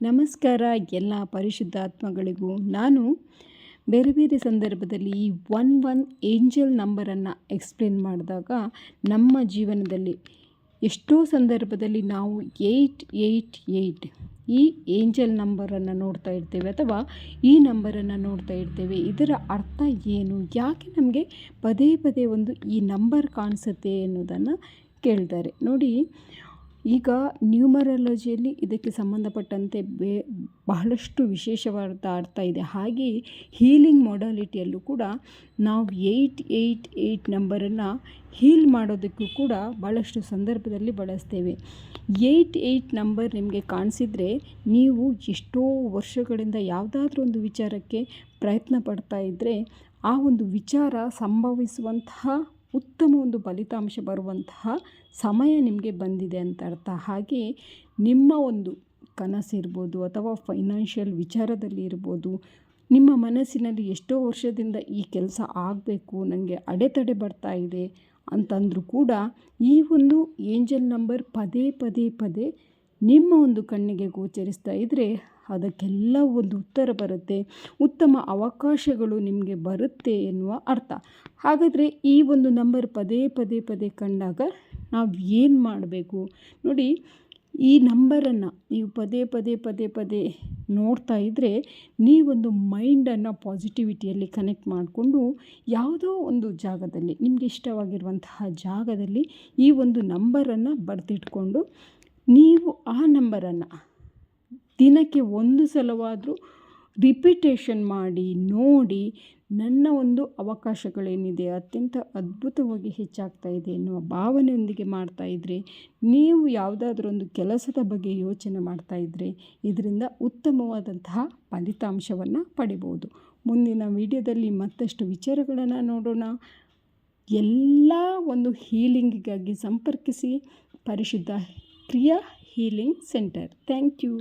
ನಮಸ್ಕಾರ ಎಲ್ಲ ಪರಿಶುದ್ಧ ಆತ್ಮಗಳಿಗೂ. ನಾನು ಬೇರೆ ಬೇರೆ ಸಂದರ್ಭದಲ್ಲಿ ಈ 11 ಏಂಜಲ್ ನಂಬರನ್ನು ಎಕ್ಸ್ಪ್ಲೇನ್ ಮಾಡಿದಾಗ ನಮ್ಮ ಜೀವನದಲ್ಲಿ ಎಷ್ಟೋ ಸಂದರ್ಭದಲ್ಲಿ ನಾವು 888 ಈ ಏಂಜಲ್ ನಂಬರನ್ನು ನೋಡ್ತಾ ಇರ್ತೇವೆ ಅಥವಾ ಈ ನಂಬರನ್ನು ನೋಡ್ತಾ ಇರ್ತೇವೆ. ಇದರ ಅರ್ಥ ಏನು, ಯಾಕೆ ನಮಗೆ ಪದೇ ಪದೇ ಒಂದು ಈ ನಂಬರ್ ಕಾಣಿಸುತ್ತೆ ಅನ್ನೋದನ್ನು ಕೇಳ್ತಾರೆ. ನೋಡಿ, ಈಗ ನ್ಯೂಮರಾಲಜಿಯಲ್ಲಿ ಇದಕ್ಕೆ ಸಂಬಂಧಪಟ್ಟಂತೆ ಬಹಳಷ್ಟು ವಿಶೇಷವಾದ ಅರ್ಥ ಇದೆ. ಹಾಗೆ ಹೀಲಿಂಗ್ ಮೊಡಾಲಿಟಿಯಲ್ಲೂ ಕೂಡ ನಾವು 888 ನಂಬರನ್ನು ಹೀಲ್ ಮಾಡೋದಕ್ಕೂ ಕೂಡ ಭಾಳಷ್ಟು ಸಂದರ್ಭದಲ್ಲಿ ಬಳಸ್ತೇವೆ. 88 ನಂಬರ್ ನಿಮಗೆ ಕಾಣಿಸಿದರೆ ನೀವು ಎಷ್ಟೋ ವರ್ಷಗಳಿಂದ ಯಾವುದಾದ್ರೂ ಒಂದು ವಿಚಾರಕ್ಕೆ ಪ್ರಯತ್ನ ಪಡ್ತಾ ಇದ್ದರೆ ಆ ಒಂದು ವಿಚಾರ ಸಂಭವಿಸುವಂತಹ ಉತ್ತಮ ಒಂದು ಫಲಿತಾಂಶ ಬರುವಂತಹ ಸಮಯ ನಿಮಗೆ ಬಂದಿದೆ ಅಂತ ಅರ್ಥ. ಹಾಗೆ ನಿಮ್ಮ ಒಂದು ಕನಸಿರ್ಬೋದು ಅಥವಾ ಫೈನಾನ್ಷಿಯಲ್ ವಿಚಾರದಲ್ಲಿ ಇರ್ಬೋದು, ನಿಮ್ಮ ಮನಸ್ಸಿನಲ್ಲಿ ಎಷ್ಟೋ ವರ್ಷದಿಂದ ಈ ಕೆಲಸ ಆಗಬೇಕು, ನನಗೆ ಅಡೆತಡೆ ಬರ್ತಾ ಇದೆ ಅಂತಂದರೂ ಕೂಡ ಈ ಒಂದು ಏಂಜಲ್ ನಂಬರ್ ಪದೇ ಪದೇ ಪದೇ ನಿಮ್ಮ ಒಂದು ಕಣ್ಣಿಗೆ ಗೋಚರಿಸ್ತಾ ಇದ್ದರೆ ಅದಕ್ಕೆಲ್ಲ ಒಂದು ಉತ್ತರ ಬರುತ್ತೆ, ಉತ್ತಮ ಅವಕಾಶಗಳು ನಿಮಗೆ ಬರುತ್ತೆ ಎನ್ನುವ ಅರ್ಥ. ಹಾಗಾದರೆ ಈ ಒಂದು ನಂಬರ್ ಪದೇ ಪದೇ ಪದೇ ಕಂಡಾಗ ನಾವು ಏನು ಮಾಡಬೇಕು ನೋಡಿ. ಈ ನಂಬರನ್ನು ನೀವು ಪದೇ ಪದೇ ಪದೇ ಪದೇ ನೋಡ್ತಾ ಇದ್ದರೆ ನೀವೊಂದು ಮೈಂಡನ್ನು ಪಾಸಿಟಿವಿಟಿಯಲ್ಲಿ ಕನೆಕ್ಟ್ ಮಾಡಿಕೊಂಡು ಯಾವುದೋ ಒಂದು ಜಾಗದಲ್ಲಿ ನಿಮಗೆ ಇಷ್ಟವಾಗಿರುವಂತಹ ಜಾಗದಲ್ಲಿ ಈ ಒಂದು ನಂಬರನ್ನು ಬರೆದಿಟ್ಕೊಂಡು ನೀವು ಆ ನಂಬರನ್ನು ದಿನಕ್ಕೆ ಒಂದು ಸಲವಾದರೂ ರಿಪಿಟೇಷನ್ ಮಾಡಿ ನೋಡಿ, ನನ್ನ ಒಂದು ಅವಕಾಶಗಳೇನಿದೆ ಅತ್ಯಂತ ಅದ್ಭುತವಾಗಿ ಹೆಚ್ಚಾಗ್ತಾ ಇದೆ ಎನ್ನುವ ಭಾವನೆಯೊಂದಿಗೆ ಮಾಡ್ತಾಯಿದ್ರೆ, ನೀವು ಯಾವುದಾದ್ರೂ ಒಂದು ಕೆಲಸದ ಬಗ್ಗೆ ಯೋಚನೆ ಮಾಡ್ತಾಯಿದ್ರೆ ಇದರಿಂದ ಉತ್ತಮವಾದಂತಹ ಫಲಿತಾಂಶವನ್ನು ಪಡಿಬೋದು. ಮುಂದಿನ ವಿಡಿಯೋದಲ್ಲಿ ಮತ್ತಷ್ಟು ವಿಚಾರಗಳನ್ನು ನೋಡೋಣ. ಎಲ್ಲ ಒಂದು ಹೀಲಿಂಗಿಗಾಗಿ ಸಂಪರ್ಕಿಸಿ ಪರಿಶುದ್ಧ ಕ್ರಿಯಾ ಹೀಲಿಂಗ್ ಸೆಂಟರ್. Thank you.